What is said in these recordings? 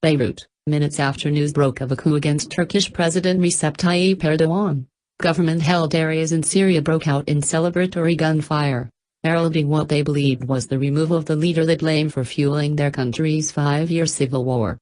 Beirut, minutes after news broke of a coup against Turkish President Recep Tayyip Erdogan, government-held areas in Syria broke out in celebratory gunfire, heralding what they believed was the removal of the leader they blamed for fueling their country's 5-year civil war.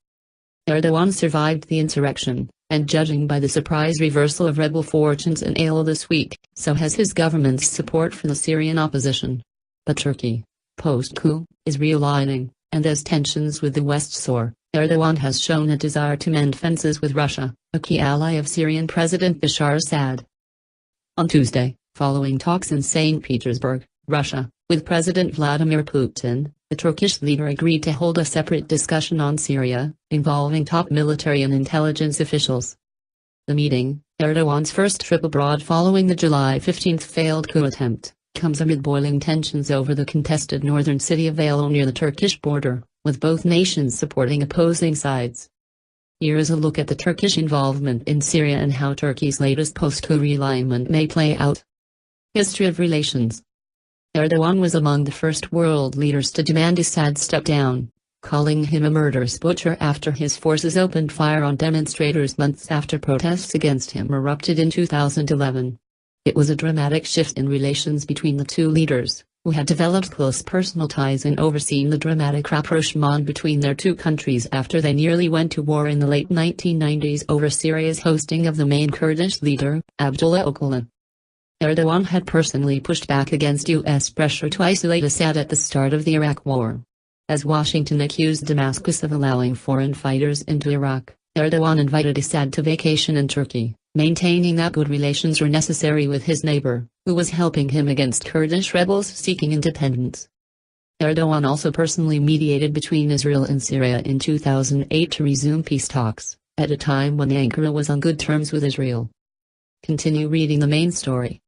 Erdogan survived the insurrection, and judging by the surprise reversal of rebel fortunes in Aleppo this week, so has his government's support for the Syrian opposition. But Turkey, post-coup, is realigning, and as tensions with the West soar, Erdogan has shown a desire to mend fences with Russia, a key ally of Syrian President Bashar Assad. On Tuesday, following talks in St. Petersburg, Russia, with President Vladimir Putin, the Turkish leader agreed to hold a separate discussion on Syria, involving top military and intelligence officials. The meeting, Erdogan's first trip abroad following the July 15 failed coup attempt, comes amid boiling tensions over the contested northern city of Aleppo near the Turkish border, with both nations supporting opposing sides. Here is a look at the Turkish involvement in Syria and how Turkey's latest post-coup realignment may play out. History of relations. Erdogan was among the first world leaders to demand Assad step down, calling him a murderous butcher after his forces opened fire on demonstrators months after protests against him erupted in 2011. It was a dramatic shift in relations between the two leaders, who had developed close personal ties and overseen the dramatic rapprochement between their two countries after they nearly went to war in the late 1990s over Syria's hosting of the main Kurdish leader, Abdullah Öcalan. Erdogan had personally pushed back against U.S. pressure to isolate Assad at the start of the Iraq War. As Washington accused Damascus of allowing foreign fighters into Iraq, Erdogan invited Assad to vacation in Turkey, maintaining that good relations were necessary with his neighbor, who was helping him against Kurdish rebels seeking independence. Erdogan also personally mediated between Israel and Syria in 2008 to resume peace talks, at a time when Ankara was on good terms with Israel. Continue reading the main story.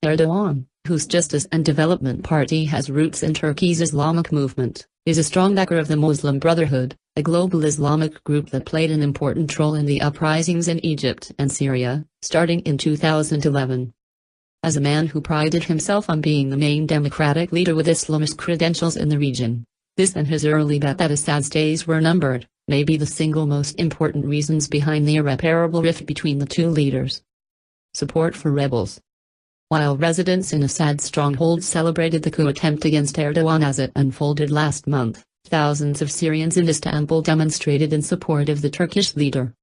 Erdogan, whose Justice and Development Party has roots in Turkey's Islamic movement, is a strong backer of the Muslim Brotherhood, a global Islamic group that played an important role in the uprisings in Egypt and Syria, starting in 2011. As a man who prided himself on being the main democratic leader with Islamist credentials in the region, this and his early bet that Assad's days were numbered, may be the single most important reasons behind the irreparable rift between the two leaders. Support for rebels. While residents in Assad's stronghold celebrated the coup attempt against Erdogan as it unfolded last month, thousands of Syrians in Istanbul demonstrated in support of the Turkish leader.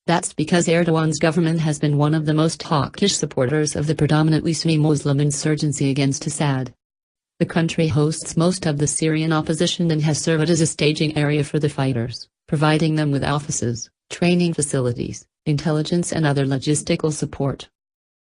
That's because Erdogan's government has been one of the most hawkish supporters of the predominantly Sunni Muslim insurgency against Assad. The country hosts most of the Syrian opposition and has served as a staging area for the fighters, providing them with offices, training facilities, intelligence and other logistical support.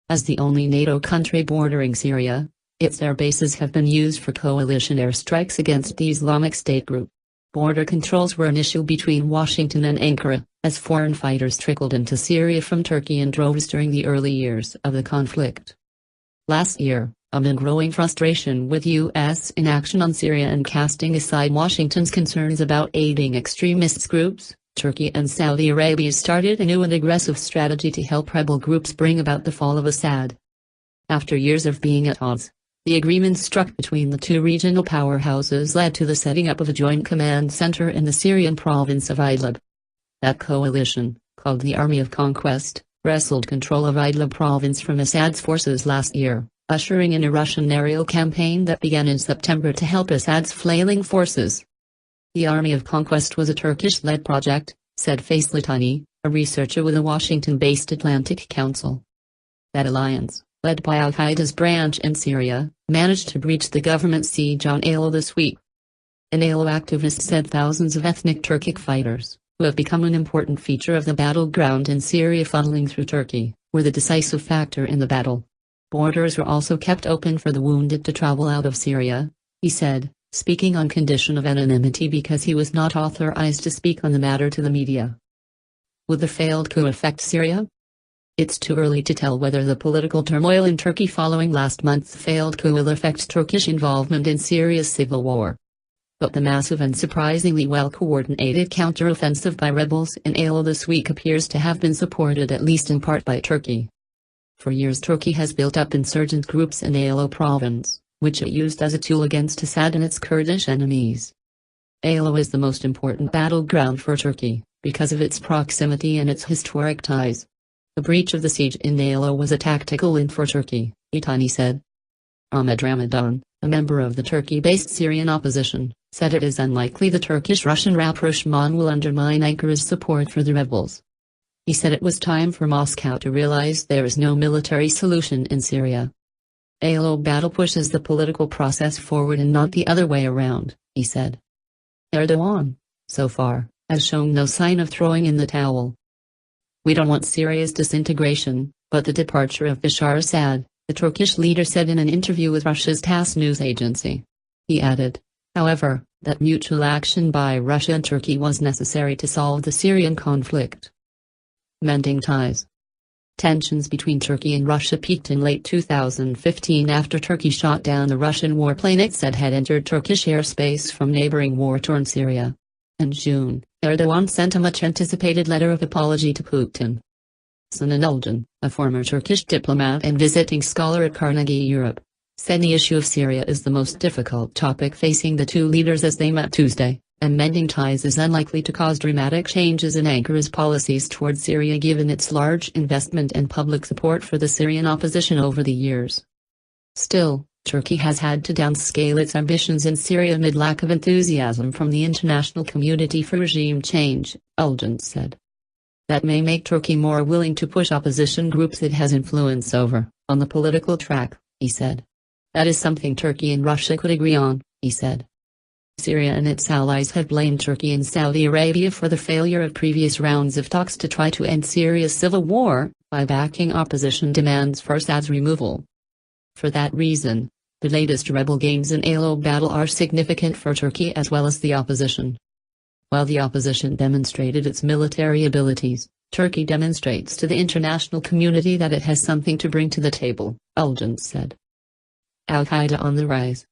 As the only NATO country bordering Syria, its air bases have been used for coalition airstrikes against the Islamic State group. Border controls were an issue between Washington and Ankara, as foreign fighters trickled into Syria from Turkey in droves during the early years of the conflict. Last year, amid growing frustration with U.S. inaction on Syria and casting aside Washington's concerns about aiding extremist groups, Turkey and Saudi Arabia started a new and aggressive strategy to help rebel groups bring about the fall of Assad. After years of being at odds, the agreement struck between the two regional powerhouses led to the setting up of a joint command center in the Syrian province of Idlib. That coalition, called the Army of Conquest, wrestled control of Idlib province from Assad's forces last year, ushering in a Russian aerial campaign that began in September to help Assad's flailing forces. The Army of Conquest was a Turkish-led project, said Faisal Tani, a researcher with the Washington-based Atlantic Council. That alliance, led by al-Qaeda's branch in Syria, managed to breach the government siege on Aleppo this week. An Aleppo activist said thousands of ethnic Turkic fighters, who have become an important feature of the battleground in Syria funneling through Turkey, were the decisive factor in the battle. Borders were also kept open for the wounded to travel out of Syria, he said, speaking on condition of anonymity because he was not authorized to speak on the matter to the media. Would the failed coup affect Syria? It's too early to tell whether the political turmoil in Turkey following last month's failed coup will affect Turkish involvement in Syria's civil war. But the massive and surprisingly well-coordinated counter-offensive by rebels in Aleppo this week appears to have been supported at least in part by Turkey. For years Turkey has built up insurgent groups in Aleppo province, which it used as a tool against Assad and its Kurdish enemies. Aleppo is the most important battleground for Turkey, because of its proximity and its historic ties. The breach of the siege in Aleppo was a tactical win for Turkey, Itani said. Ahmed Ramadan, a member of the Turkey-based Syrian opposition, said it is unlikely the Turkish-Russian rapprochement will undermine Ankara's support for the rebels. He said it was time for Moscow to realize there is no military solution in Syria. Aleppo battle pushes the political process forward and not the other way around, he said. Erdogan, so far, has shown no sign of throwing in the towel. We don't want Syria's disintegration, but the departure of Bashar Assad, the Turkish leader said in an interview with Russia's TASS news agency. He added, however, that mutual action by Russia and Turkey was necessary to solve the Syrian conflict. Mending ties. Tensions between Turkey and Russia peaked in late 2015 after Turkey shot down the Russian warplane it said had entered Turkish airspace from neighboring war-torn Syria. In June, Erdogan sent a much-anticipated letter of apology to Putin. Sinan Ulcan, a former Turkish diplomat and visiting scholar at Carnegie Europe, said the issue of Syria is the most difficult topic facing the two leaders as they met Tuesday, and mending ties is unlikely to cause dramatic changes in Ankara's policies toward Syria given its large investment and public support for the Syrian opposition over the years. Still, Turkey has had to downscale its ambitions in Syria amid lack of enthusiasm from the international community for regime change, Ulcan said. That may make Turkey more willing to push opposition groups it has influence over, on the political track, he said. That is something Turkey and Russia could agree on, he said. Syria and its allies have blamed Turkey and Saudi Arabia for the failure of previous rounds of talks to try to end Syria's civil war, by backing opposition demands for Assad's removal. For that reason, the latest rebel gains in Aleppo battle are significant for Turkey as well as the opposition. While the opposition demonstrated its military abilities, Turkey demonstrates to the international community that it has something to bring to the table, Ulcan said. Al-Qaeda on the rise.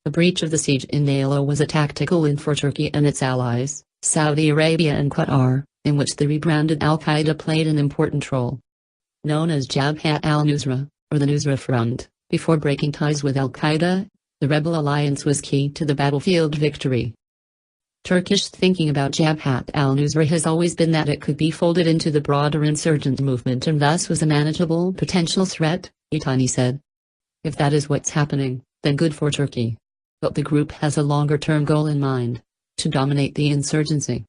The breach of the siege in Aleppo was a tactical win for Turkey and its allies, Saudi Arabia and Qatar, in which the rebranded Al-Qaeda played an important role. Known as Jabhat al-Nusra, or the Nusra Front, before breaking ties with Al-Qaeda, the rebel alliance was key to the battlefield victory. Turkish thinking about Jabhat al-Nusra has always been that it could be folded into the broader insurgent movement and thus was a manageable potential threat, Itani said. If that is what's happening, then good for Turkey. But the group has a longer-term goal in mind, to dominate the insurgency.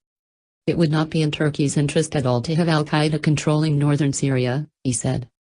It would not be in Turkey's interest at all to have al-Qaeda controlling northern Syria, he said.